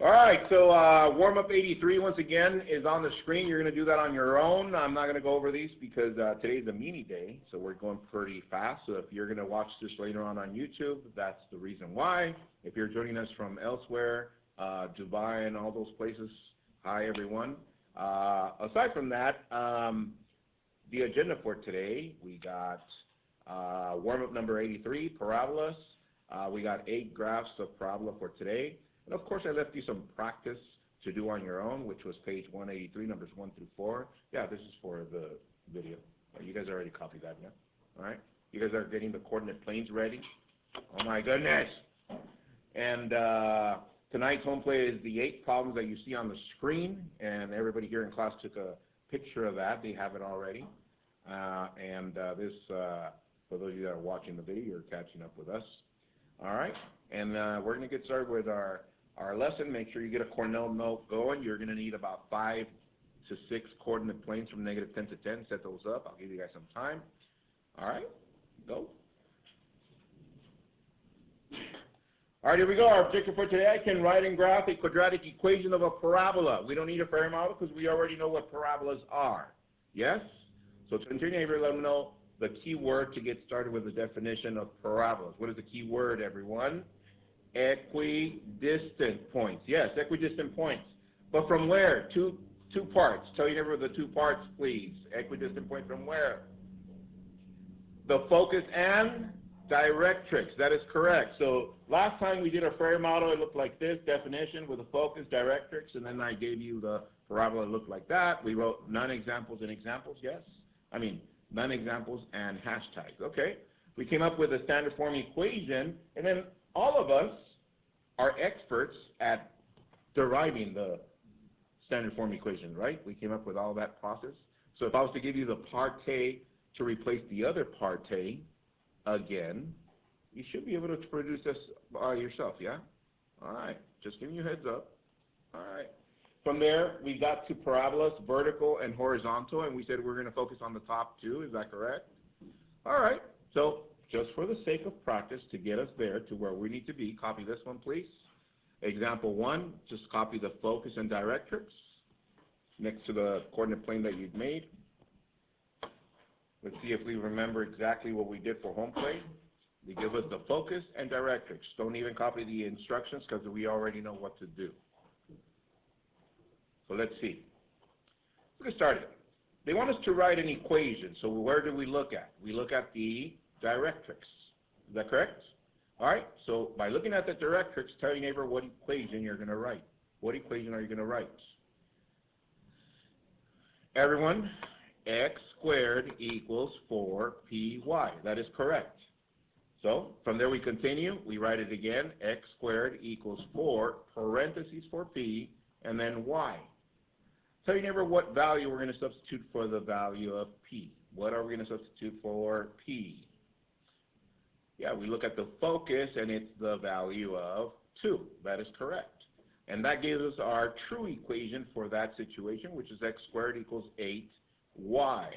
All right, so warm-up 83 once again is on the screen. You're going to do that on your own. I'm not going to go over these because today's a mini day, so we're going pretty fast. So if you're going to watch this later on YouTube, that's the reason why. If you're joining us from elsewhere, Dubai and all those places, hi everyone. Aside from that, the agenda for today, we got warm-up number 83, parabolas. We got 8 graphs of parabola for today. And of course, I left you some practice to do on your own, which was page 183, numbers 1 through 4. Yeah, this is for the video. You guys already copied that, yeah? All right? You guys are getting the coordinate planes ready? Oh, my goodness. And tonight's home play is the 8 problems that you see on the screen. And everybody here in class took a picture of that. They have it already. This, for those of you that are watching the video, you're catching up with us. All right? And we're going to get started with our lesson. Make sure you get a Cornell note going. You're going to need about 5 to 6 coordinate planes from -10 to 10. Set those up. I'll give you guys some time. All right, go. All right, here we go. Our objective for today, I can write and graph a quadratic equation of a parabola. We don't need a Ferri model because we already know what parabolas are. Yes? So to your neighbor, let them know the key word to get started with the definition of parabolas. What is the key word, everyone? Equidistant points. Yes, equidistant points. But from where? Two parts. Tell your neighbor the 2 parts, please. Equidistant point from where? The focus and directrix. That is correct. So last time we did a Ferri model, it looked like this, definition with the focus, directrix, and then I gave you the parabola. It looked like that. We wrote non-examples and examples, yes? I mean, non-examples and hashtags. Okay. We came up with a standard form equation, and then all of us are experts at deriving the standard form equation, right? We came up with all that process. So if I was to give you the part A to replace the other part A again, you should be able to produce this yourself, yeah? All right. Just giving you a heads up. All right. From there, we got to parabolas, vertical and horizontal, and we said we're going to focus on the top 2. Is that correct? All right. So just for the sake of practice, to get us there to where we need to be, copy this one, please. Example 1, just copy the focus and directrix next to the coordinate plane that you've made. Let's see if we remember exactly what we did for home plate. They give us the focus and directrix. Don't even copy the instructions because we already know what to do. So let's see. Let's get started. They want us to write an equation. So where do we look at? We look at the directrix. Is that correct? All right. So by looking at the directrix, tell your neighbor what equation you're going to write. What equation are you going to write? Everyone, x squared equals 4py. That is correct. So from there we continue. We write it again. X squared equals 4 parentheses for p and then y. Tell your neighbor what value we're going to substitute for the value of p. What are we going to substitute for p? Yeah, we look at the focus, and it's the value of 2. That is correct. And that gives us our true equation for that situation, which is x squared equals 8y. All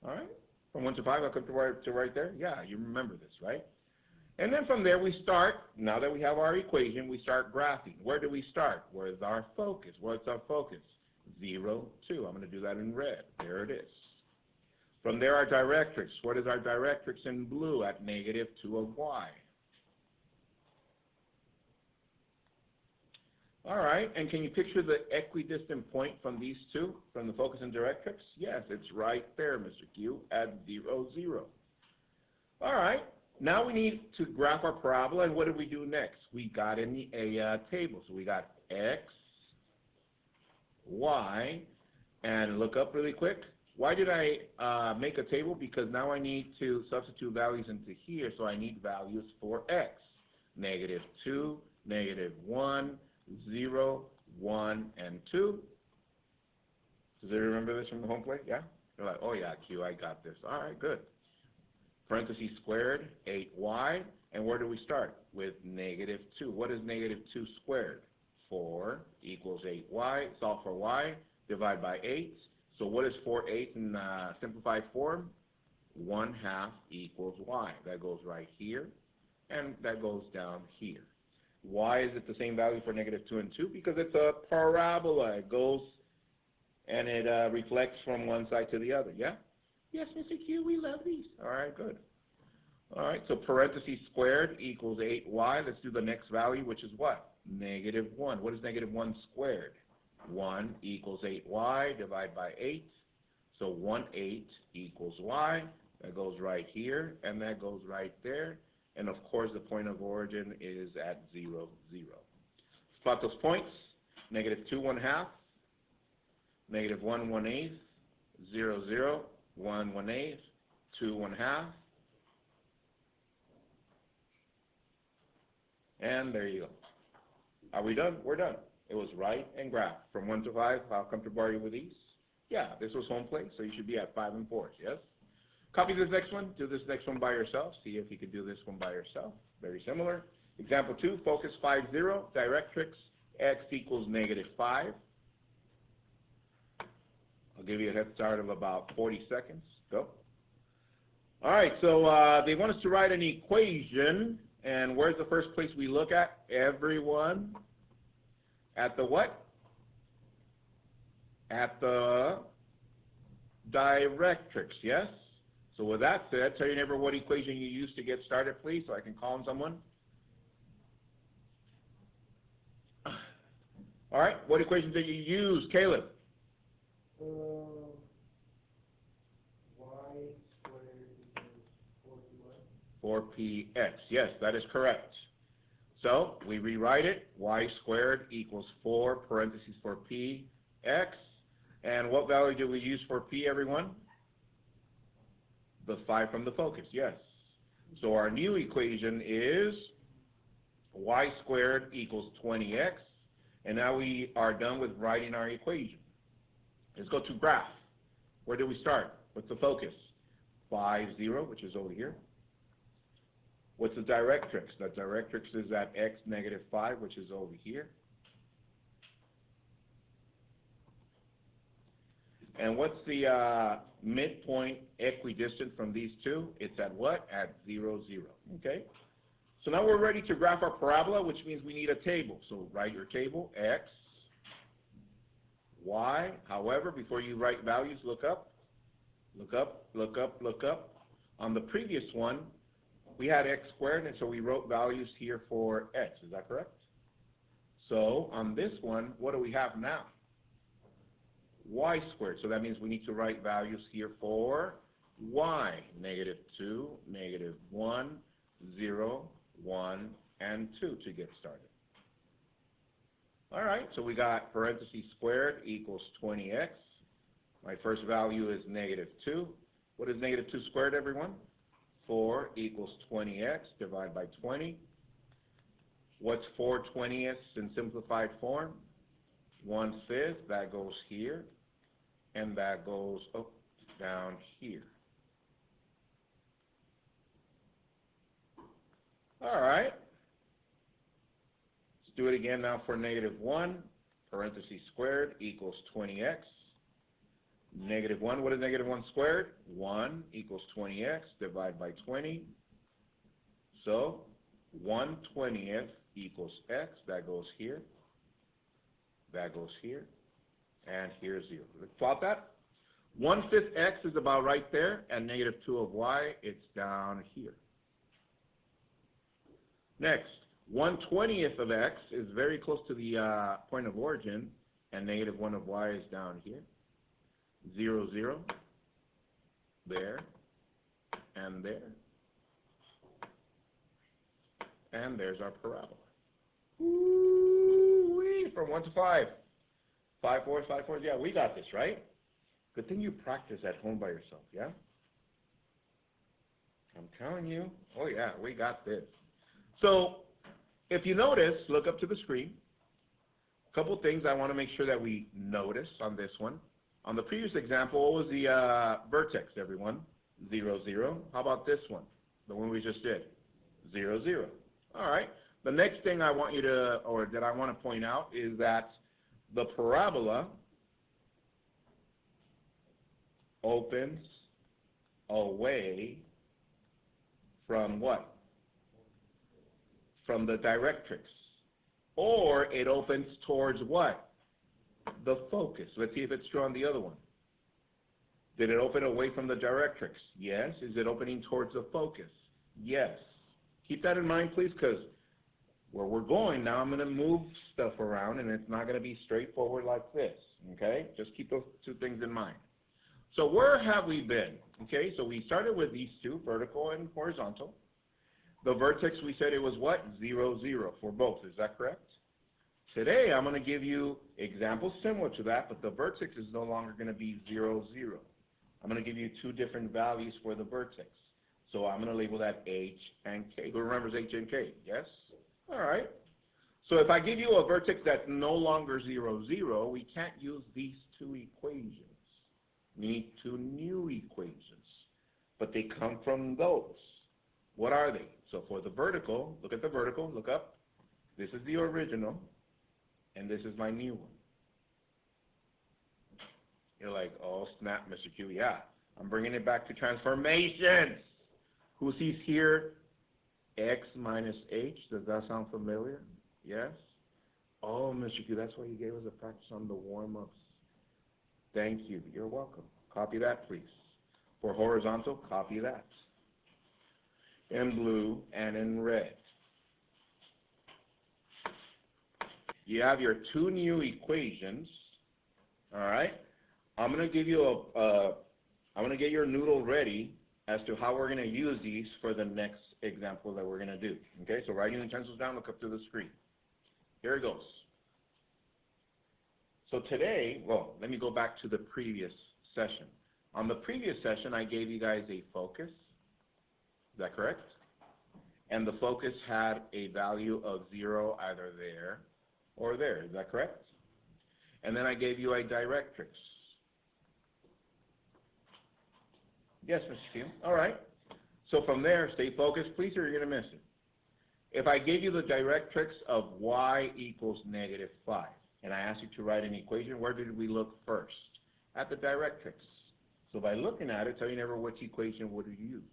right? From 1 to 5, I'll come to right there. Yeah, you remember this, right? And then from there we start, now that we have our equation, we start graphing. Where do we start? Where's our focus? What's our focus? 0, 2. I'm going to do that in red. There it is. From there, our directrix. What is our directrix in blue at -2 of y? All right, and can you picture the equidistant point from these two, from the focus and directrix? Yes, it's right there, Mr. Q, at 0, 0. All right, now we need to graph our parabola, and what did we do next? We got in a table. So we got x, y, and look up really quick. Why did I make a table? Because now I need to substitute values into here, so I need values for x. -2, -1, 0, 1, and 2. Does everyone remember this from the home plate? Yeah? They're like, oh yeah, Q, I got this. All right, good. Parentheses squared, 8y. And where do we start? With -2. What is -2 squared? 4 equals 8y. Solve for y. Divide by 8. So what is 4/8 in simplified form? 1/2 equals y. That goes right here, and that goes down here. Why is it the same value for negative 2 and 2? Because it's a parabola. It goes and it reflects from one side to the other. Yeah? Yes, Mr. Q, we love these. All right, good. All right, so parentheses squared equals 8y. Let's do the next value, which is what? Negative 1. What is negative 1 squared? 1 equals 8y, divide by 8. So 1/8 equals y. That goes right here, and that goes right there. And of course, the point of origin is at 0, 0. Plot those points. Negative 2, 1/2. Negative 1, 1/8. 0, 0. 1, 1/8. 2, 1/2. And there you go. Are we done? We're done. It was right and graph. From 1 to 5, how comfortable are you with these? Yeah, this was home plate, so you should be at 5 and 4, yes? Copy this next one. Do this next one by yourself. See if you can do this one by yourself. Very similar. Example 2, focus 5, 0. Directrix, x equals negative 5. I'll give you a head start of about 40 seconds. Go. All right, so they want us to write an equation. And where's the first place we look at? Everyone. At the what? At the directrix, yes? So with that said, tell your neighbor what equation you used to get started, please, so I can call on someone. All right, what equation did you use, Caleb? Y squared equals 4py. 4px, yes, that is correct. So we rewrite it, y squared equals 4 parentheses for p, x. And what value do we use for p, everyone? The 5 from the focus, yes. So our new equation is y squared equals 20x. And now we are done with writing our equation. Let's go to graph. Where do we start? What's the focus? 5, 0, which is over here. What's the directrix? The directrix is at x negative 5, which is over here. And what's the midpoint equidistant from these two? It's at what? At 0, 0. Okay? So now we're ready to graph our parabola, which means we need a table. So write your table, x, y. However, before you write values, look up. Look up, look up, look up. On the previous one, we had x squared, and so we wrote values here for x. Is that correct? So on this one, what do we have now? Y squared. So that means we need to write values here for y. Negative 2, negative 1, 0, 1, and 2 to get started. All right, so we got parentheses squared equals 20x. My first value is negative 2. What is negative 2 squared, everyone? 4 equals 20x divided by 20. What's 4/20ths in simplified form? 1/5. That goes here, and that goes down here. All right. Let's do it again now for negative 1. Parentheses squared equals 20x. Negative 1, what is negative 1 squared? 1 equals 20x divided by 20. So 1/20th equals x. That goes here. That goes here. And here's 0. Let's plot that. 1/5 x is about right there, and negative 2 of y, it's down here. Next, 1/20th of x is very close to the point of origin, and negative 1 of y is down here. 0, 0, there, and there. And there's our parabola. Ooh-wee, from 1 to 5. 5 fours, 5 fours. Yeah, we got this, right? Good thing you practice at home by yourself, yeah? I'm telling you. Oh, yeah, we got this. So, if you notice, look up to the screen. A couple things I want to make sure that we notice on this one. On the previous example, what was the vertex, everyone? 0, 0. How about this one, the one we just did? 0, 0. All right. The next thing I want you to, or that I want to point out, is that the parabola opens away from what? From the directrix. or it opens towards what? The focus. Let's see if it's true on the other one. Did it open away from the directrix? Yes. Is it opening towards the focus? Yes. Keep that in mind, please, because where we're going now, I'm going to move stuff around, and it's not going to be straightforward like this, okay? Just keep those two things in mind. So where have we been? Okay, so we started with these two, vertical and horizontal. The vertex, we said it was what? 0, 0 for both. Is that correct? Today, I'm going to give you examples similar to that, but the vertex is no longer going to be 0, 0. I'm going to give you two different values for the vertex. So I'm going to label that H and K. Who remembers H and K? Yes? All right. So if I give you a vertex that's no longer 0, 0, we can't use these two equations. We need two new equations. But they come from those. What are they? So for the vertical, look at the vertical, look up. This is the original, and this is my new one. You're like, oh, snap, Mr. Q. Yeah, I'm bringing it back to transformations. Who sees here X minus H? Does that sound familiar? Yes? Oh, Mr. Q, that's why you gave us a practice on the warm-ups. Thank you. You're welcome. Copy that, please. For horizontal, copy that. In blue and in red. You have your two new equations. All right? I'm going to give you I'm going to get your noodle ready as to how we're going to use these for the next example that we're going to do. Okay? So write your utensils down, look up to the screen. Here it goes. So today, well, let me go back to the previous session. On the previous session, I gave you guys a focus. Is that correct? And the focus had a value of 0 either there or there. Is that correct? And then I gave you a directrix. Yes, Mr. Kim. All right. So from there, stay focused, please, or you're going to miss it. If I gave you the directrix of y equals -5, and I asked you to write an equation, where did we look first? At the directrix. So by looking at it, tell you never which equation would you use.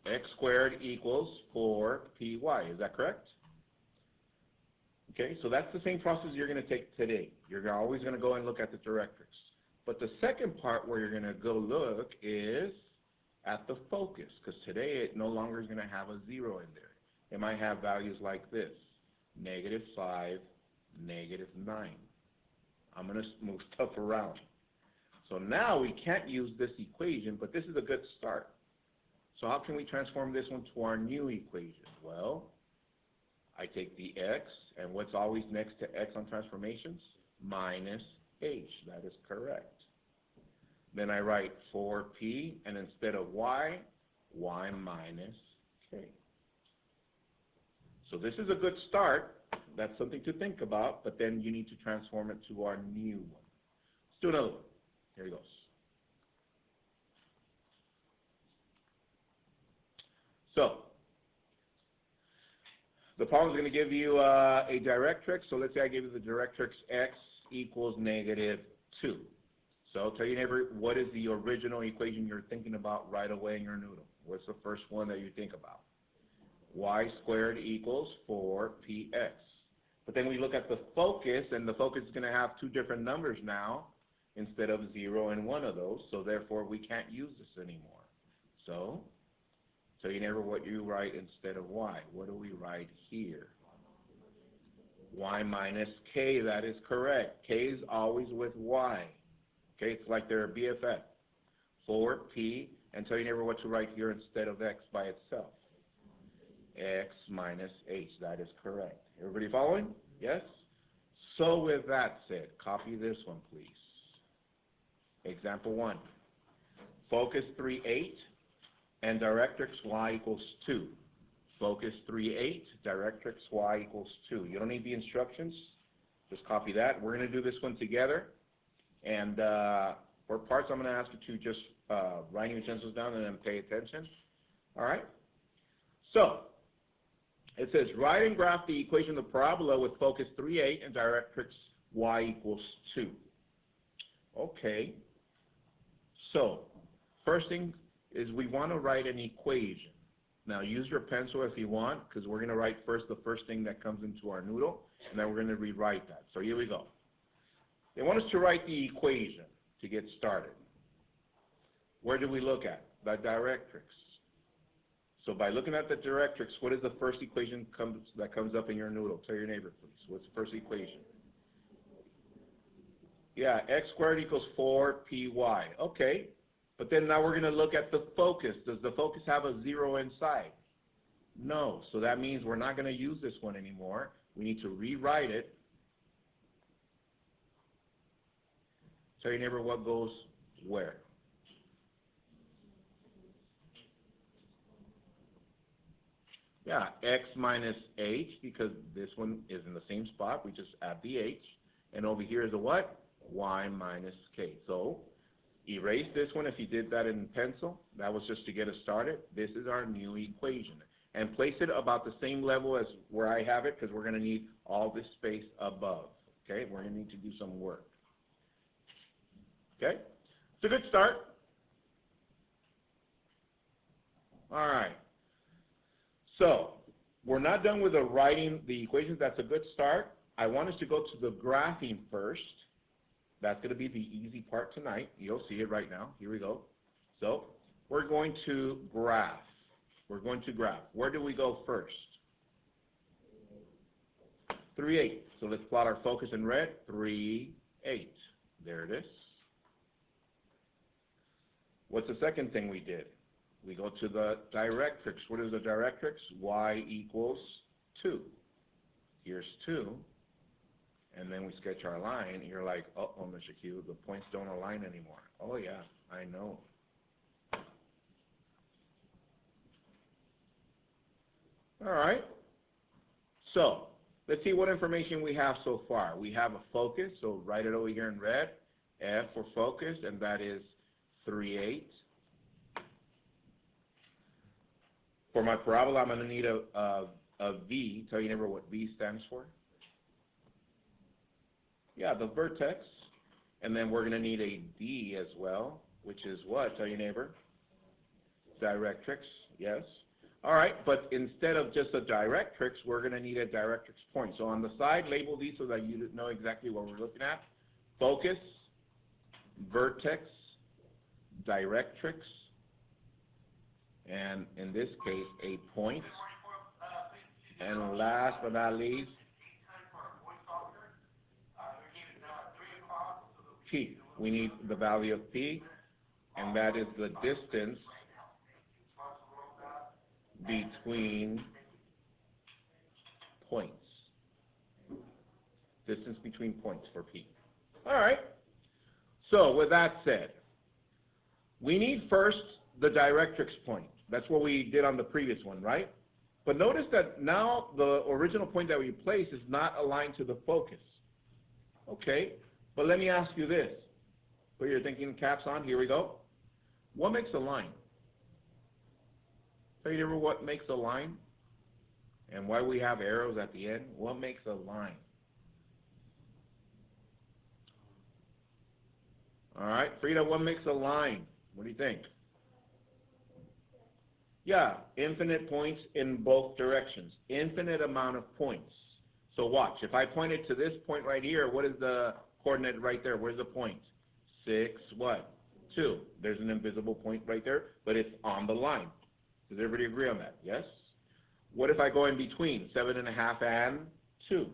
X squared equals 4py. Is that correct? Okay, so that's the same process you're going to take today. You're always going to go and look at the directrix. But the second part where you're going to go look is at the focus, because today it no longer is going to have a 0 in there. It might have values like this, -5, -9. I'm going to move stuff around. So now we can't use this equation, but this is a good start. So how can we transform this one to our new equation? Well, I take the x, and what's always next to x on transformations? Minus h. That is correct. Then I write 4p, and instead of y, y minus k. So this is a good start. That's something to think about, but then you need to transform it to our new one. Let's do another one. Here he goes. So the problem is going to give you a directrix. So let's say I give you the directrix x equals -2. So tell your neighbor, what is the original equation you're thinking about right away in your noodle? What's the first one that you think about? Y squared equals 4px. But then we look at the focus, and the focus is going to have two different numbers now instead of 0 and 1 of those. So therefore, we can't use this anymore. So tell your neighbor what you write instead of y. What do we write here? Y minus k. That is correct. K is always with y. Okay, it's like they're BFF. 4p, and tell your neighbor what to write here instead of x by itself. X minus h. That is correct. Everybody following? Yes? So with that said, copy this one, please. Example 1. Focus 3,8 and directrix y equals 2. Focus 3,8, directrix y equals 2. You don't need the instructions. Just copy that. We're going to do this one together. And for parts, I'm going to ask you to just write your utensils down and then pay attention. All right? So it says, write and graph the equation of the parabola with focus 3,8 and directrix y equals 2. Okay. So first thing is we want to write an equation. Now use your pencil if you want, because we're going to write first the first thing that comes into our noodle, and then we're going to rewrite that. So here we go. They want us to write the equation to get started. Where do we look at? The directrix. So by looking at the directrix, what is the first equation that comes up in your noodle? Tell your neighbor, please. What's the first equation? Yeah, x squared equals 4py. Okay, but then now we're going to look at the focus. Does the focus have a 0 inside? No, so that means we're not going to use this one anymore. We need to rewrite it. Tell your neighbor what goes where. Yeah, x minus h, because this one is in the same spot. We just add the h. And over here is a what? Y minus k. So erase this one if you did that in pencil. That was just to get us started. This is our new equation. And place it about the same level as where I have it, because we're going to need all this space above. Okay, we're going to need to do some work. Okay, it's a good start. All right. So we're not done with the writing the equations. That's a good start. I want us to go to the graphing first. That's going to be the easy part tonight. You'll see it right now. Here we go. So we're going to graph. We're going to graph. Where do we go first? 3, 8. So let's plot our focus in red. 3, 8. There it is. What's the second thing we did? We go to the directrix. What is the directrix? Y equals 2. Here's 2. And then we sketch our line. And you're like, uh-oh, Mr. Q, the points don't align anymore. Oh, yeah, I know. All right. So let's see what information we have so far. We have a focus, so write it over here in red. F for focus, and that is 3, 8. For my parabola, I'm going to need a V. Tell your neighbor what V stands for. Yeah, the vertex. And then we're going to need a D as well, which is what? Tell your neighbor. Directrix, yes. All right, but instead of just a directrix, we're going to need a directrix point. So on the side, label these so that you know exactly what we're looking at. Focus, vertex, directrix, and in this case, a point. And last but not least, P. We need the value of P, and that is the distance between points. Distance between points for P. All right. So with that said, we need first the directrix point. That's what we did on the previous one, right? But notice that now the original point that we placed is not aligned to the focus. Okay, but let me ask you this. Put your thinking caps on. Here we go. What makes a line? Tell you ever what makes a line? And why we have arrows at the end? What makes a line? All right, Frida, what makes a line? What do you think? Yeah, infinite points in both directions. Infinite amount of points. So watch. If I point it to this point right here, what is the coordinate right there? Where's the point? 6, what? 2. There's an invisible point right there, but it's on the line. Does everybody agree on that? Yes? What if I go in between 7.5 and 2?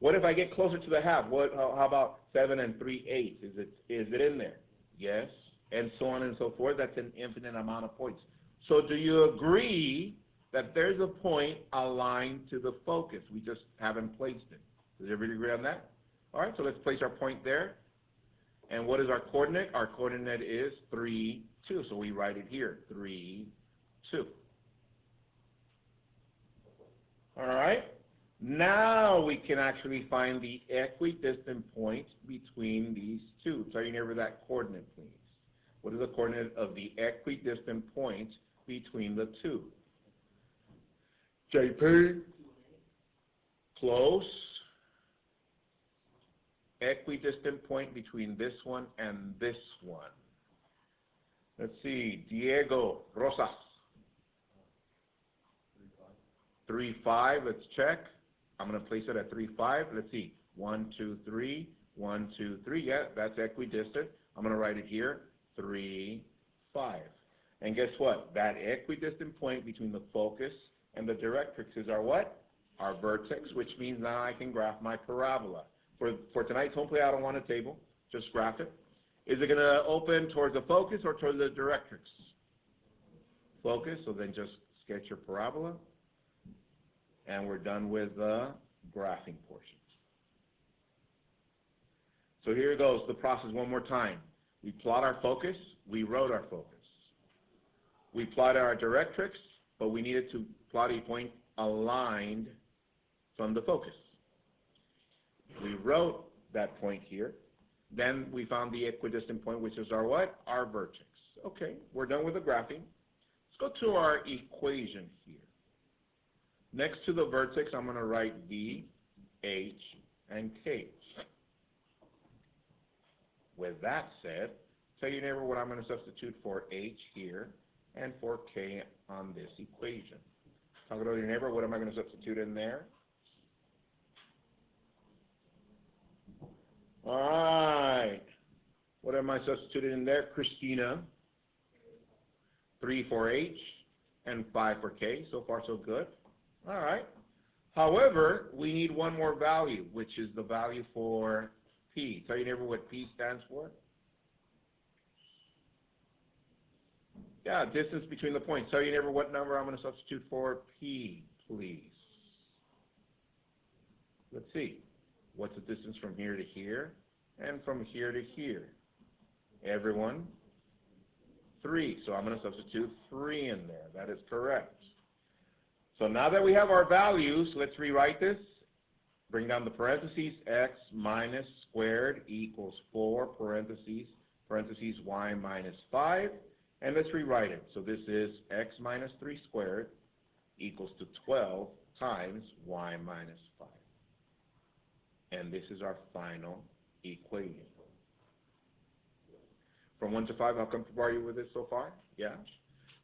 What if I get closer to the half? How about 7 and 3/8? Is it in there? Yes. And so on and so forth. That's an infinite amount of points. So do you agree that there's a point aligned to the focus? We just haven't placed it. Does everybody agree on that? All right, so let's place our point there. And what is our coordinate? Our coordinate is 3, 2. So we write it here, 3, 2. All right. Now we can actually find the equidistant point between these two. Tell your neighbor that coordinate, please. What is the coordinate of the equidistant point between the two? JP? Close. Equidistant point between this one and this one. Let's see, Diego Rosas. 3, 5, let's check. I'm going to place it at 3, 5. Let's see. 1, 2, 3. 1, 2, 3. Yeah, that's equidistant. I'm going to write it here. 3, 5. And guess what? That equidistant point between the focus and the directrix is our what? Our vertex, which means now I can graph my parabola. For tonight's home play, I don't want a table. Just graph it. Is it going to open towards the focus or towards the directrix? Focus, so then just sketch your parabola. And we're done with the graphing portion. So here goes the process one more time. We plot our focus. We wrote our focus. We plotted our directrix, but we needed to plot a point aligned from the focus. We wrote that point here. Then we found the equidistant point, which is our what? Our vertex. Okay, we're done with the graphing. Let's go to our equation here. Next to the vertex, I'm going to write V, H, and K. With that said, tell your neighbor what I'm going to substitute for H here and for K on this equation. Talk to your neighbor, what am I going to substitute in there? All right. What am I substituting in there? Christina. 3 for H and 5 for K. So far, so good. All right. However, we need one more value, which is the value for P. Tell your neighbor what P stands for. Yeah, distance between the points. Tell your neighbor what number I'm going to substitute for P, please. Let's see. What's the distance from here to here and from here to here? Everyone? 3. So I'm going to substitute 3 in there. That is correct. So now that we have our values, let's rewrite this. Bring down the parentheses. X minus squared equals 4 parentheses y minus 5. And let's rewrite it. So this is x minus 3 squared equals to 12 times y minus 5. And this is our final equation. From 1 to 5, how comfortable are you with this so far? Yeah?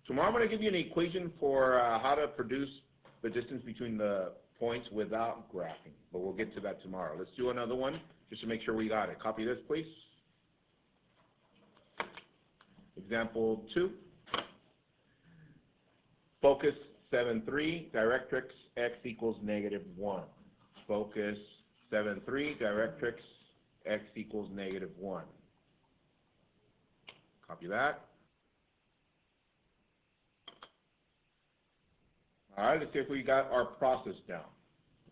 Tomorrow I'm going to give you an equation for how to produce the distance between the points without graphing. But we'll get to that tomorrow. Let's do another one just to make sure we got it. Copy this, please. Example 2. Focus 7.3, directrix x equals -1. Focus 7.3, directrix x equals -1. Copy that. All right, let's see if we got our process down.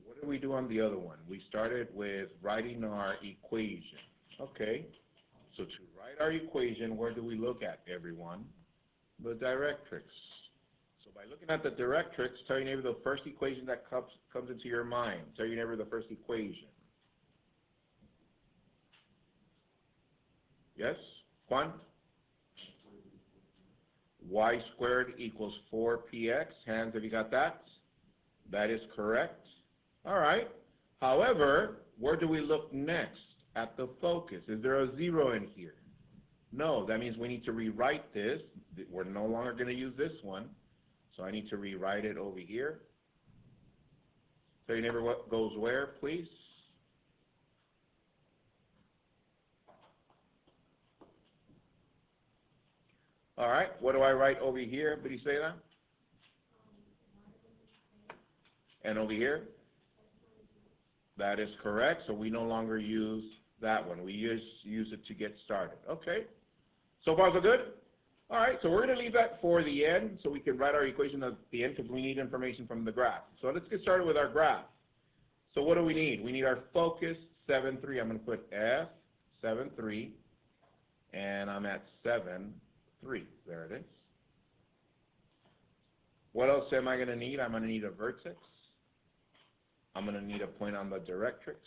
What did we do on the other one? We started with writing our equation. Okay, so to write our equation, where do we look at, everyone? The directrix. So by looking at the directrix, tell your neighbor the first equation that comes into your mind. Tell your neighbor the first equation. Yes, Juan? Y squared equals 4px. Hands, have you got that? That is correct. All right. However, where do we look next? At the focus. Is there a 0 in here? No, that means we need to rewrite this. We're no longer going to use this one. So I need to rewrite it over here. Tell your neighbor what goes where, please. All right, what do I write over here? Did he say that? And over here? That is correct, so we no longer use that one. We use it to get started. Okay, so far so good? All right, so we're going to leave that for the end so we can write our equation at the end because we need information from the graph. So let's get started with our graph. So what do we need? We need our focus 7.3. I'm going to put F 7.3, and I'm at 7.3. There it is. What else am I going to need? I'm going to need a vertex. I'm going to need a point on the directrix.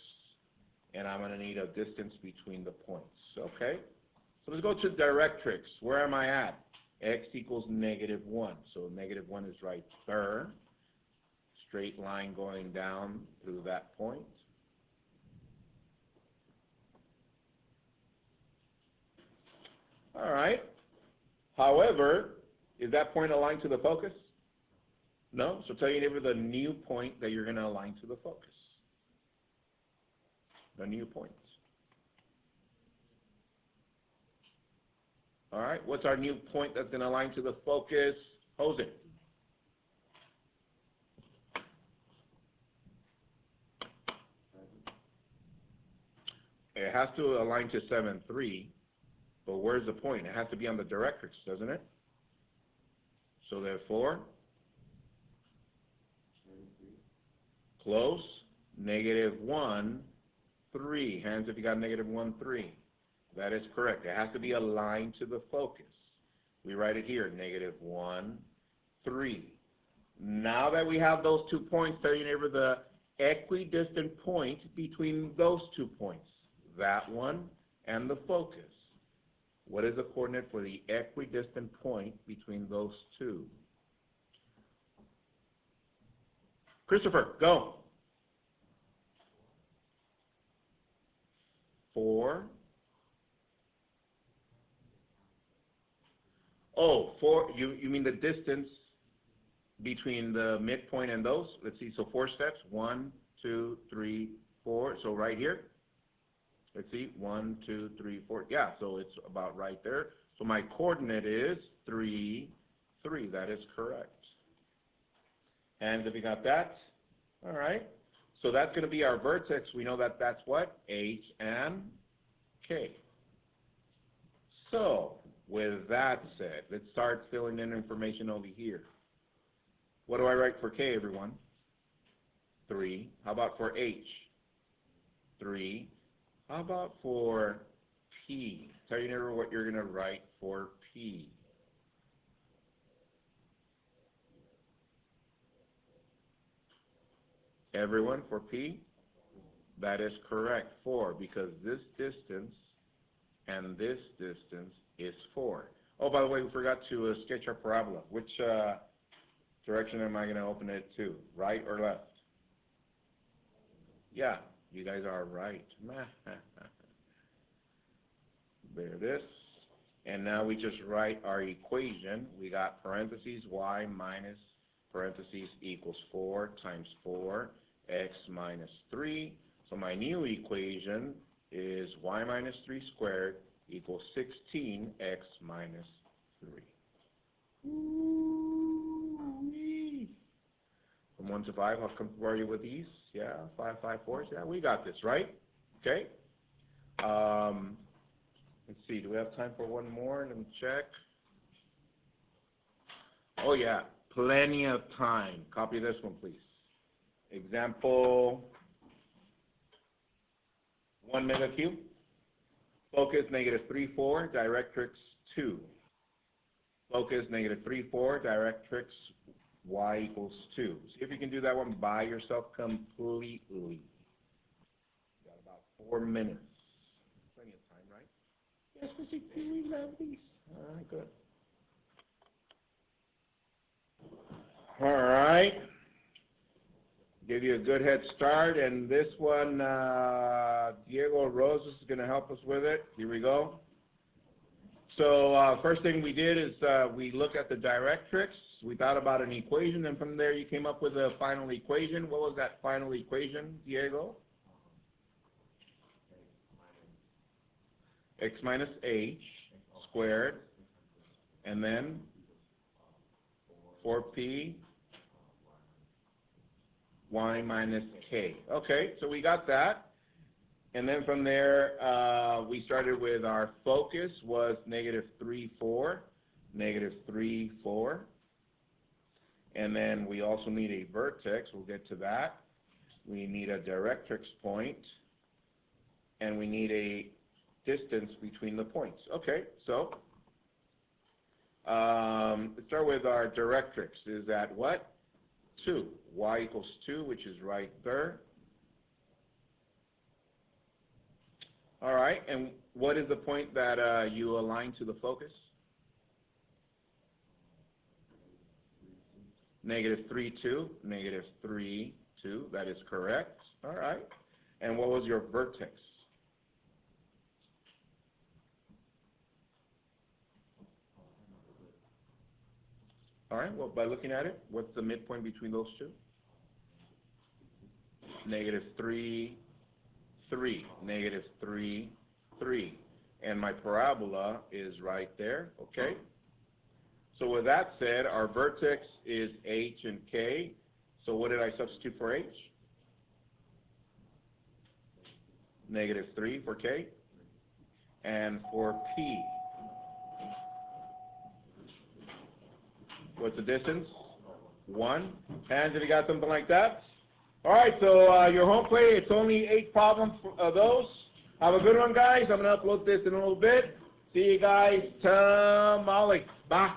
And I'm going to need a distance between the points. Okay. So let's go to directrix. Where am I at? X equals -1. So -1 is right there. Straight line going down through that point. All right. However, is that point aligned to the focus? No? So tell your neighbor the new point that you're going to align to the focus. The new point. All right, what's our new point that's going to align to the focus? Jose. It has to align to 7-3, but where's the point? It has to be on the directrix, doesn't it? So therefore, close, -1, 3. Hands if you got -1, 3. That is correct. It has to be aligned to the focus. We write it here, -1, 3. Now that we have those 2 points, tell your neighbor the equidistant point between those 2 points, that one and the focus. What is the coordinate for the equidistant point between those two? Christopher, go. 4. Oh, 4, you mean the distance between the midpoint and those? Let's see, so 4 steps, 1, 2, 3, 4. So right here, let's see, 1, 2, 3, 4. Yeah, so it's about right there. So my coordinate is 3, 3. That is correct. And if you got that, all right. So that's going to be our vertex. We know that that's what? H and K. So with that said, let's start filling in information over here. What do I write for K, everyone? 3. How about for H? 3. How about for P? Tell your neighbor what you're going to write for P. Everyone, for P? That is correct, 4, because this distance and this distance is 4. Oh, by the way, we forgot to sketch our parabola. Which direction am I going to open it to? Right or left? Yeah, you guys are right. There it is. And now we just write our equation. We got parentheses y minus parentheses equals 4 times 4, x minus 3. So my new equation is y minus 3 squared equals 16x minus 3. Ooh-wee. From 1 to 5, how comfortable are you with these? Yeah, 5, 5, 4. Yeah, we got this, right? Okay. Let's see, do we have time for one more? Let me check. Oh yeah, plenty of time. Copy this one, please. Example 1 megacube. Focus -3, 4, directrix 2. Focus -3, 4, directrix y equals 2. See if you can do that one by yourself completely. You got about 4 minutes. Plenty of time, right? Yes, Mr. We love these. All right, good. All right. Give you a good head start, and this one, Diego Rosas is going to help us with it. Here we go. So first thing we did is we looked at the directrix. We thought about an equation, and from there you came up with a final equation. What was that final equation, Diego? X minus h squared, and then 4p y minus k. Okay, so we got that. And then from there, we started with our focus was -3, 4, -3, 4. And then we also need a vertex. We'll get to that. We need a directrix point. And we need a distance between the points. Okay, so let's start with our directrix. Is that what? 2. Y equals 2, which is right there. All right, and what is the point that you align to the focus? -3, 2, -3, 2. That is correct. All right. And what was your vertex? All right, well, by looking at it, what's the midpoint between those two? Negative 3, 3. Negative 3, 3. And my parabola is right there, okay? So with that said, our vertex is H and K. So what did I substitute for H? Negative 3 for K. And for P, what's the distance? 1. Hands if you got something like that. All right, so your home plate, it's only 8 problems of those. Have a good one, guys. I'm going to upload this in a little bit. See you guys tomorrow. Bye.